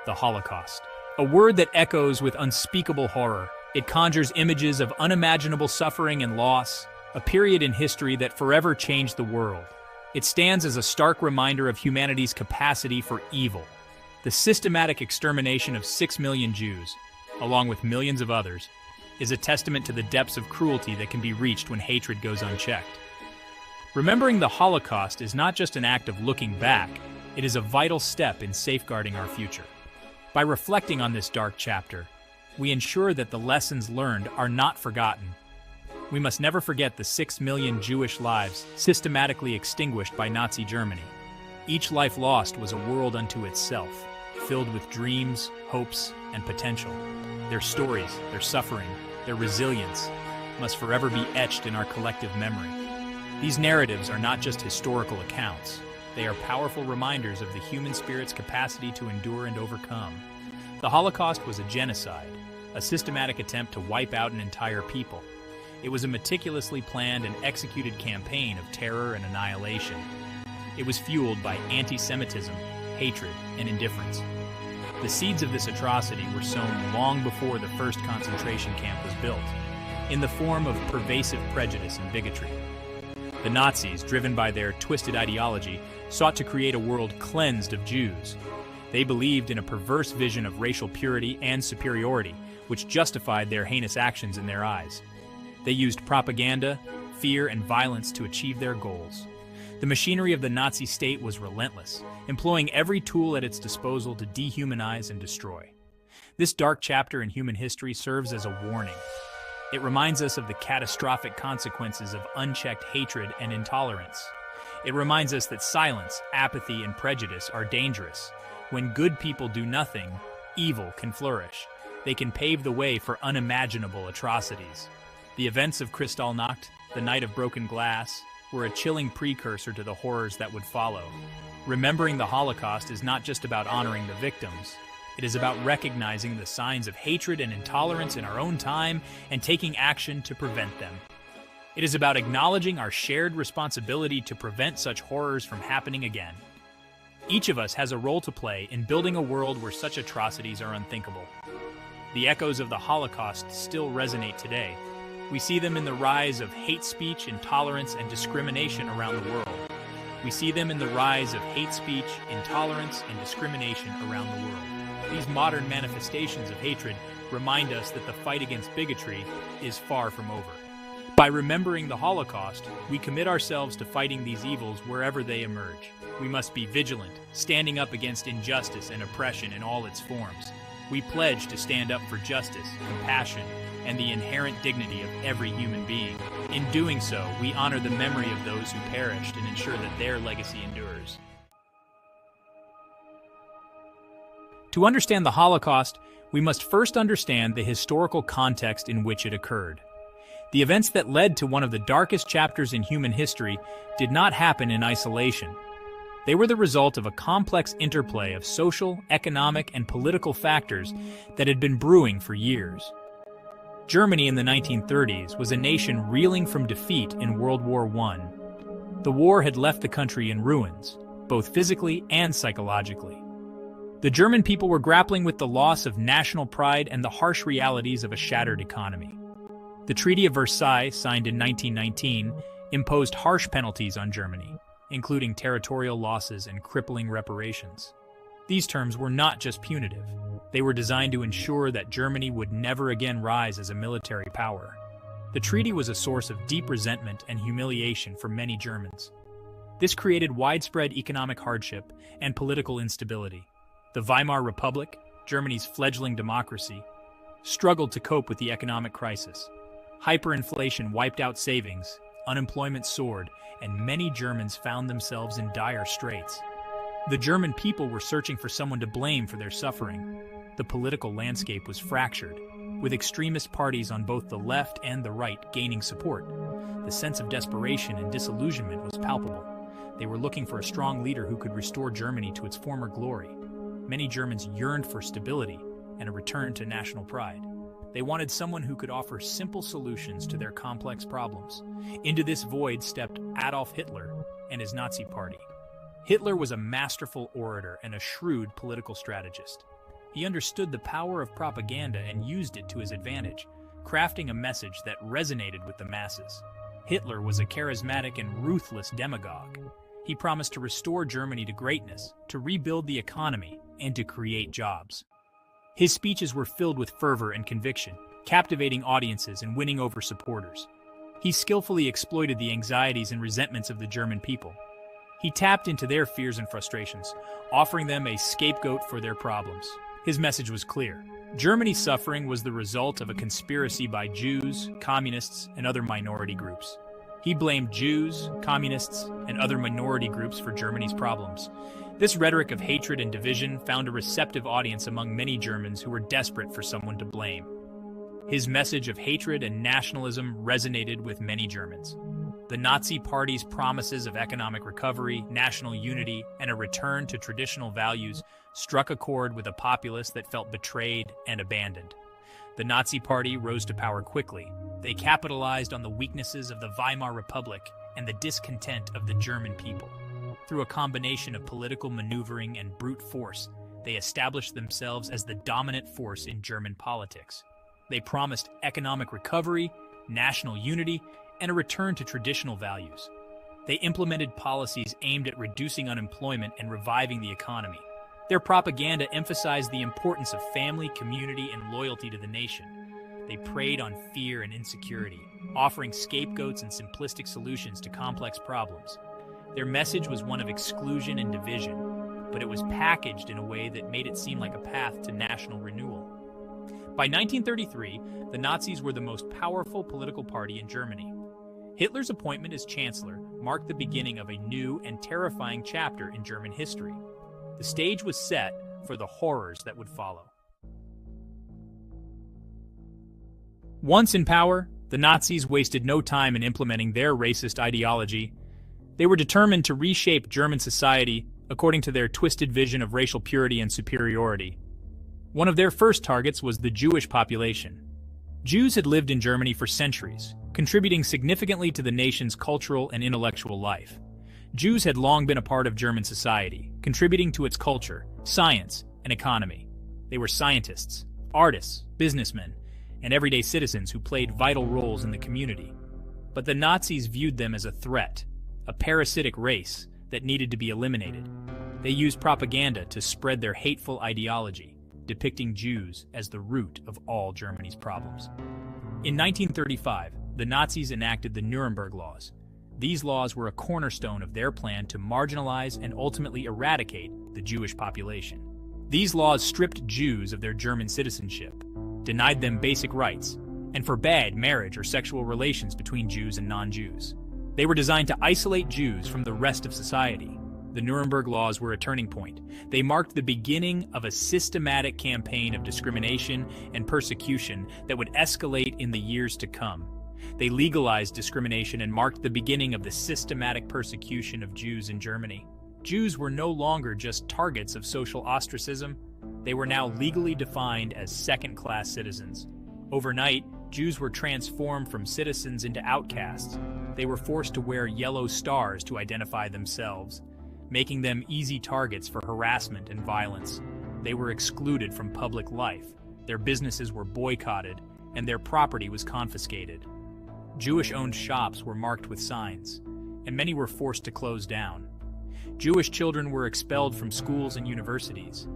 the Holocaust. A word that echoes with unspeakable horror. It conjures images of unimaginable suffering and loss, a period in history that forever changed the world. It stands as a stark reminder of humanity's capacity for evil. The systematic extermination of 6 million Jews, along with millions of others, is a testament to the depths of cruelty that can be reached when hatred goes unchecked. Remembering the Holocaust is not just an act of looking back, it is a vital step in safeguarding our future. By reflecting on this dark chapter, we ensure that the lessons learned are not forgotten. We must never forget the 6 million Jewish lives systematically extinguished by Nazi Germany. Each life lost was a world unto itself, filled with dreams, hopes, and potential. Their stories, their suffering, their resilience must forever be etched in our collective memory. These narratives are not just historical accounts. They are powerful reminders of the human spirit's capacity to endure and overcome. The Holocaust was a genocide, a systematic attempt to wipe out an entire people. It was a meticulously planned and executed campaign of terror and annihilation. It was fueled by anti-Semitism, hatred, and indifference. The seeds of this atrocity were sown long before the first concentration camp was built, in the form of pervasive prejudice and bigotry. The Nazis, driven by their twisted ideology, sought to create a world cleansed of Jews. They believed in a perverse vision of racial purity and superiority, which justified their heinous actions in their eyes. They used propaganda, fear, and violence to achieve their goals. The machinery of the Nazi state was relentless, employing every tool at its disposal to dehumanize and destroy. This dark chapter in human history serves as a warning. It reminds us of the catastrophic consequences of unchecked hatred and intolerance. It reminds us that silence, apathy, and prejudice are dangerous. When good people do nothing, evil can flourish. They can pave the way for unimaginable atrocities. The events of Kristallnacht, the Night of Broken Glass, were a chilling precursor to the horrors that would follow. Remembering the Holocaust is not just about honoring the victims. It is about recognizing the signs of hatred and intolerance in our own time and taking action to prevent them. It is about acknowledging our shared responsibility to prevent such horrors from happening again. Each of us has a role to play in building a world where such atrocities are unthinkable. The echoes of the Holocaust still resonate today. We see them in the rise of hate speech, intolerance, and discrimination around the world. We see them in the rise of hate speech, intolerance, and discrimination around the world. These modern manifestations of hatred remind us that the fight against bigotry is far from over. By remembering the Holocaust, we commit ourselves to fighting these evils wherever they emerge. We must be vigilant, standing up against injustice and oppression in all its forms. We pledge to stand up for justice, compassion, and the inherent dignity of every human being. In doing so, we honor the memory of those who perished and ensure that their legacy endures. To understand the Holocaust, we must first understand the historical context in which it occurred. The events that led to one of the darkest chapters in human history did not happen in isolation. They were the result of a complex interplay of social, economic, and political factors that had been brewing for years. Germany in the 1930s was a nation reeling from defeat in World War I. The war had left the country in ruins, both physically and psychologically. The German people were grappling with the loss of national pride and the harsh realities of a shattered economy. The Treaty of Versailles, signed in 1919, imposed harsh penalties on Germany, including territorial losses and crippling reparations. These terms were not just punitive. They were designed to ensure that Germany would never again rise as a military power. The treaty was a source of deep resentment and humiliation for many Germans. This created widespread economic hardship and political instability. The Weimar Republic, Germany's fledgling democracy, struggled to cope with the economic crisis. Hyperinflation wiped out savings, unemployment soared, and many Germans found themselves in dire straits. The German people were searching for someone to blame for their suffering. The political landscape was fractured, with extremist parties on both the left and the right gaining support. The sense of desperation and disillusionment was palpable. They were looking for a strong leader who could restore Germany to its former glory. Many Germans yearned for stability and a return to national pride. They wanted someone who could offer simple solutions to their complex problems. Into this void stepped Adolf Hitler and his Nazi party. Hitler was a masterful orator and a shrewd political strategist. He understood the power of propaganda and used it to his advantage, crafting a message that resonated with the masses. Hitler was a charismatic and ruthless demagogue. He promised to restore Germany to greatness, to rebuild the economy, and to create jobs. His speeches were filled with fervor and conviction, captivating audiences and winning over supporters. He skillfully exploited the anxieties and resentments of the German people. He tapped into their fears and frustrations, offering them a scapegoat for their problems. His message was clear. Germany's suffering was the result of a conspiracy by Jews, communists, and other minority groups. He blamed Jews, communists, and other minority groups for Germany's problems. This rhetoric of hatred and division found a receptive audience among many Germans who were desperate for someone to blame. His message of hatred and nationalism resonated with many Germans. The Nazi Party's promises of economic recovery, national unity, and a return to traditional values struck a chord with a populace that felt betrayed and abandoned. The Nazi Party rose to power quickly. They capitalized on the weaknesses of the Weimar Republic and the discontent of the German people. Through a combination of political maneuvering and brute force, they established themselves as the dominant force in German politics. They promised economic recovery, national unity, and a return to traditional values. They implemented policies aimed at reducing unemployment and reviving the economy. Their propaganda emphasized the importance of family, community, and loyalty to the nation. They preyed on fear and insecurity, offering scapegoats and simplistic solutions to complex problems. Their message was one of exclusion and division, but it was packaged in a way that made it seem like a path to national renewal. By 1933, the Nazis were the most powerful political party in Germany. Hitler's appointment as chancellor marked the beginning of a new and terrifying chapter in German history. The stage was set for the horrors that would follow. Once in power, the Nazis wasted no time in implementing their racist ideology. They were determined to reshape German society according to their twisted vision of racial purity and superiority. One of their first targets was the Jewish population. Jews had lived in Germany for centuries, contributing significantly to the nation's cultural and intellectual life. Jews had long been a part of German society, contributing to its culture, science, and economy. They were scientists, artists, businessmen, and everyday citizens who played vital roles in the community. But the Nazis viewed them as a threat, a parasitic race that needed to be eliminated. They used propaganda to spread their hateful ideology, depicting Jews as the root of all Germany's problems. In 1935, the Nazis enacted the Nuremberg Laws. These laws were a cornerstone of their plan to marginalize and ultimately eradicate the Jewish population. These laws stripped Jews of their German citizenship, denied them basic rights, and forbade marriage or sexual relations between Jews and non-Jews. They were designed to isolate Jews from the rest of society. The Nuremberg Laws were a turning point. They marked the beginning of a systematic campaign of discrimination and persecution that would escalate in the years to come. They legalized discrimination and marked the beginning of the systematic persecution of Jews in Germany. Jews were no longer just targets of social ostracism. They were now legally defined as second-class citizens. Overnight, Jews were transformed from citizens into outcasts. They were forced to wear yellow stars to identify themselves, making them easy targets for harassment and violence. They were excluded from public life. Their businesses were boycotted, and their property was confiscated. Jewish-owned shops were marked with signs, and many were forced to close down. Jewish children were expelled from schools and universities.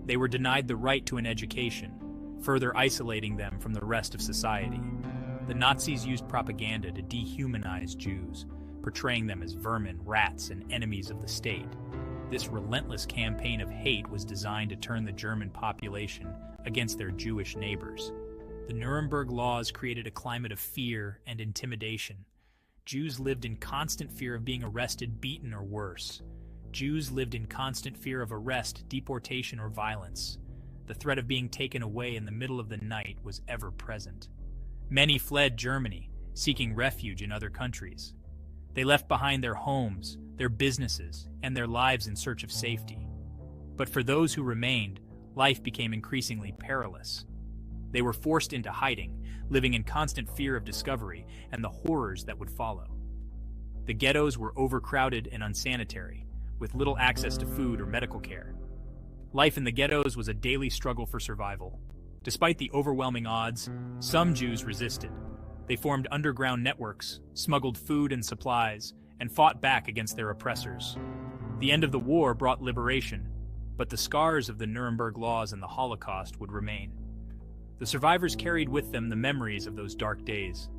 They were denied the right to an education, further isolating them from the rest of society. The Nazis used propaganda to dehumanize Jews, portraying them as vermin, rats, and enemies of the state. This relentless campaign of hate was designed to turn the German population against their Jewish neighbors. The Nuremberg Laws created a climate of fear and intimidation. Jews lived in constant fear of being arrested, beaten, or worse. Jews lived in constant fear of arrest, deportation, or violence. The threat of being taken away in the middle of the night was ever present. Many fled Germany, seeking refuge in other countries. They left behind their homes, their businesses, and their lives in search of safety. But for those who remained, life became increasingly perilous. They were forced into hiding, living in constant fear of discovery and the horrors that would follow. The ghettos were overcrowded and unsanitary, with little access to food or medical care. Life in the ghettos was a daily struggle for survival. Despite the overwhelming odds, some Jews resisted. They formed underground networks, smuggled food and supplies, and fought back against their oppressors. The end of the war brought liberation, but the scars of the Nuremberg laws and the Holocaust would remain. The survivors carried with them the memories of those dark days,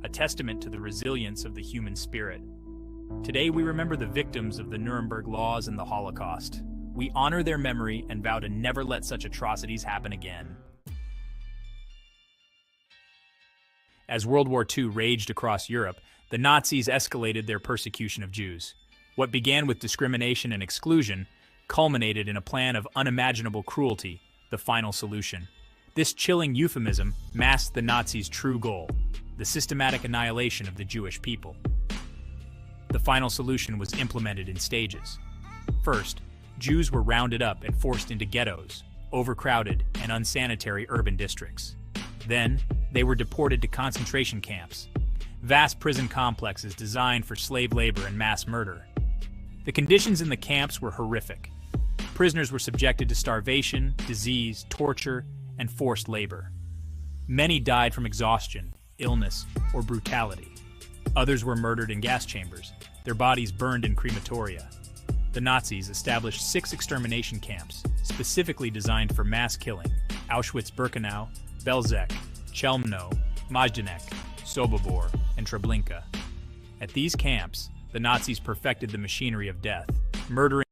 a testament to the resilience of the human spirit. Today we remember the victims of the Nuremberg laws and the Holocaust. We honor their memory and vow to never let such atrocities happen again. As World War II raged across Europe, the Nazis escalated their persecution of Jews. What began with discrimination and exclusion culminated in a plan of unimaginable cruelty, the final solution. This chilling euphemism masked the Nazis' true goal, the systematic annihilation of the Jewish people. The final solution was implemented in stages. First, Jews were rounded up and forced into ghettos, overcrowded and unsanitary urban districts. Then, they were deported to concentration camps, vast prison complexes designed for slave labor and mass murder. The conditions in the camps were horrific. Prisoners were subjected to starvation, disease, torture, and forced labor. Many died from exhaustion, illness, or brutality. Others were murdered in gas chambers, their bodies burned in crematoria. The Nazis established 6 extermination camps, specifically designed for mass killing: Auschwitz-Birkenau, Belzec, Chelmno, Majdanek, Sobibor, and Treblinka. At these camps, the Nazis perfected the machinery of death, murdering